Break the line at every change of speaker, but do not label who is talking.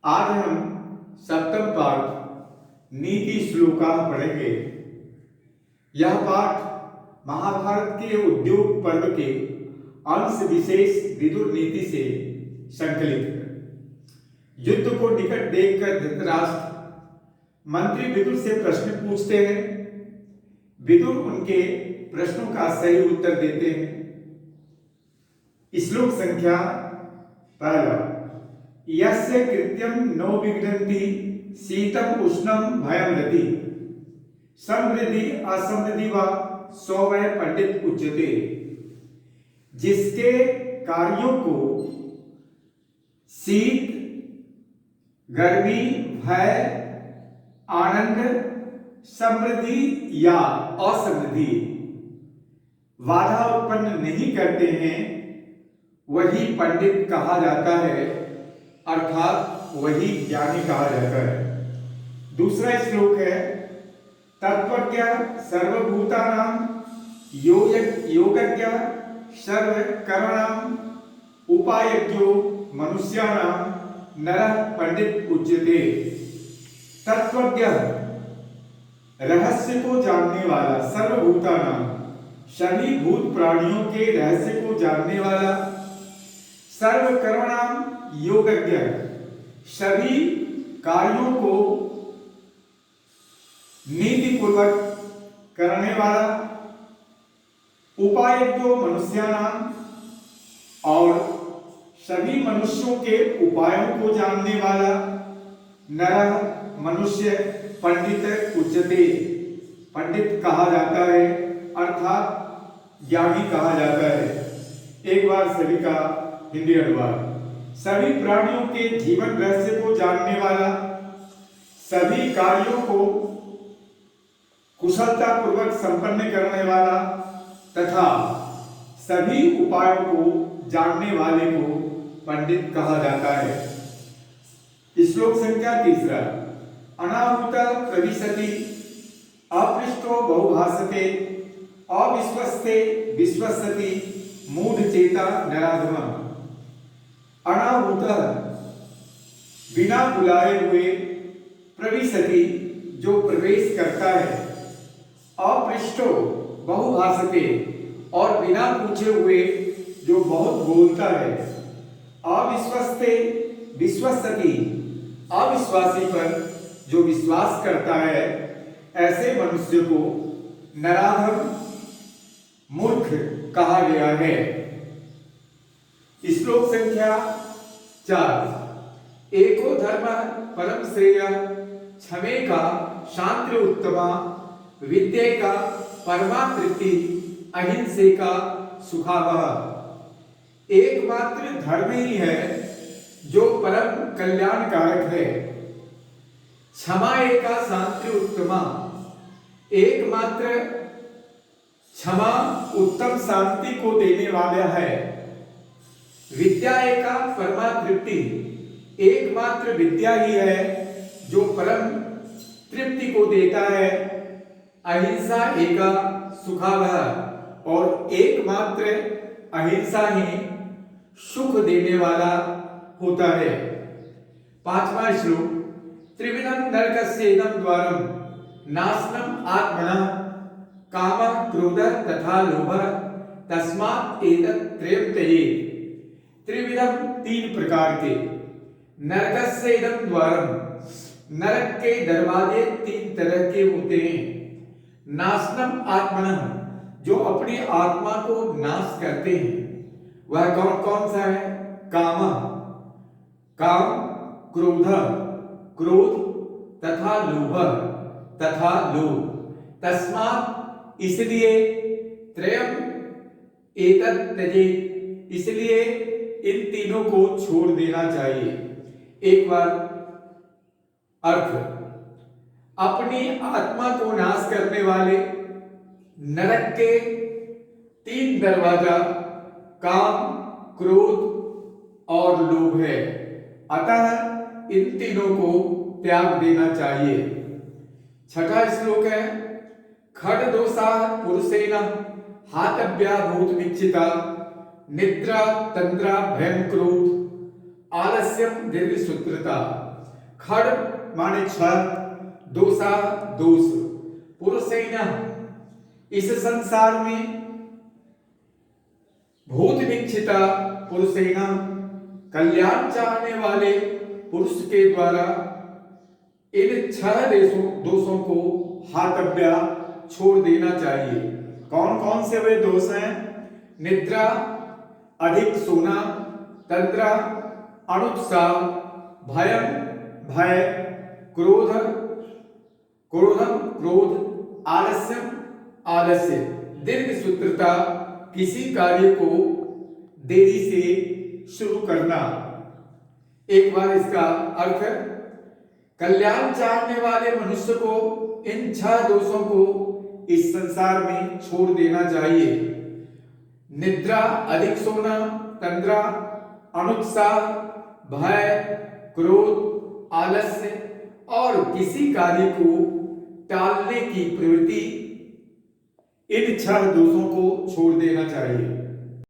आज हम सप्तम पाठ नीति श्लोका पढ़ेंगे। यह पाठ महाभारत के उद्योग पर्व के अंश विशेष विदुर नीति से संकलित है। युद्ध को निकट देखकर धृतराष्ट्र मंत्री विदुर से प्रश्न पूछते हैं। विदुर उनके प्रश्नों का सही उत्तर देते हैं। श्लोक संख्या पहला। यस्य कृत्यं नो विघ्नन्ति शीतम उष्णम भयम रति समृद्धि असमृद्धि व सो वै पंडित उच्यते। जिसके कार्यों को शीत, गर्मी, भय, आनंद, समृद्धि या असमृद्धि बाधा उत्पन्न नहीं करते हैं, वही पंडित कहा जाता है, अर्थात वही ज्ञानी कहा जाता है। दूसरा श्लोक है तत्वज्ञ सर्वभूतानां योगज्ञ सर्वकर्मणां उपायज्ञो मनुष्याणां नरः पंडित उच्यते। तत्वज्ञ रहस्य को जानने वाला, सर्वभूतानां सभी भूत प्राणियों के रहस्य को जानने वाला, सर्वकर्मणां योगज्ञ सभी कार्यों को नीति पूर्वक करने वाला, उपायज्ञो मनुष्याणां और सभी मनुष्यों के उपायों को जानने वाला, नरः मनुष्य पंडित उच्यते पंडित कहा जाता है, अर्थात ज्ञानी कहा जाता है। एक बार सभी का हिंदी अनुवाद। सभी प्राणियों के जीवन रहस्य को जानने वाला, सभी कार्यों को कुशलता पूर्वक संपन्न करने वाला तथा सभी उपायों को जानने वाले को पंडित कहा जाता है। श्लोक संख्या तीसरा। अनाहुत प्रविशति अपृष्टो बहुभाषते अविश्वस्ते विश्वसति मूढ़ चेता नराधम। अनाहुत बिना बुलाए हुए, प्रविशति जो प्रवेश करता है, अपृष्टो बहुभाषते और बिना पूछे हुए जो बहुत बोलता है, अविश्वस्ते विश्वसति अविश्वासी पर जो विश्वास करता है, ऐसे मनुष्य को नराधम मूर्ख कहा गया है। श्लोक संख्या 4। एको धर्म परम श्रेय क्षमे का शांति उत्तमा विद्ये का परमा तृप्ति अहिंसे का सुखावह। एकमात्र धर्म ही है जो परम कल्याणकारक है। क्षमा एका शांति उत्तमा, एकमात्र क्षमा उत्तम शांति को देने वाला है। विद्या एका परमा तृप्ति, एकमात्र विद्या ही है जो परम तृप्ति को देता है। अहिंसा एका सुखावह, और एकमात्र अहिंसा ही सुख देने वाला होता है। पांचवा श्लोक। त्रिविधं नरकस्येदं द्वारं नाशनम् आत्मनः कामः क्रोधः तथा लोभः तस्मात् एतत् त्रयं त्यजेत्। त्रिविधम तीन प्रकार के, नरकस्येदं द्वारं नरक के दरवाजे तीन तरह के होते हैं। नाशनम आत्मनः जो अपनी आत्मा को नाश करते हैं, वह कौन कौन सा है? काम, काम, क्रोध, क्रोध तथा लोभ, तथा लोभ। तस्मात् इसलिए, त्रयम एतत् त्यजेत् इसलिए इन तीनों को छोड़ देना चाहिए। एक बार अर्थ। अपनी आत्मा को नाश करने वाले नरक के तीन दरवाजा काम, क्रोध और लोभ है, अतः इन तीनों को त्याग देना चाहिए। छठा श्लोक है खड दोषा पुरुषेण हातव्या भूत विचिता निद्रा तंद्रा भयं क्रोध आलस्यम दीर्घसूत्रता। खड़ माने छल, दोषा दोष। पुरुषैनः इस संसार में, भूत निक्षिता पुरुषैनः कल्याण चाहने वाले पुरुष के द्वारा इन 6 दोषों को हातव्या छोड़ देना चाहिए। कौन कौन से वे दोष हैं? निद्रा, अधिक सोना, तंद्रा, अनुत्साह, भयम भय, क्रोधम क्रोध, आलस्यम आलस्य, दीर्घ सूत्रता, किसी कार्य को देरी से शुरू करना। एक बार इसका अर्थ, कल्याण चाहने वाले मनुष्य को इन 6 दोषों को इस संसार में छोड़ देना चाहिए। निद्रा, अधिक सोना, तंद्रा, अनुत्साह, भय, क्रोध, आलस्य और किसी कार्य को टालने की प्रवृत्ति, इन 6 दोषों को छोड़ देना चाहिए।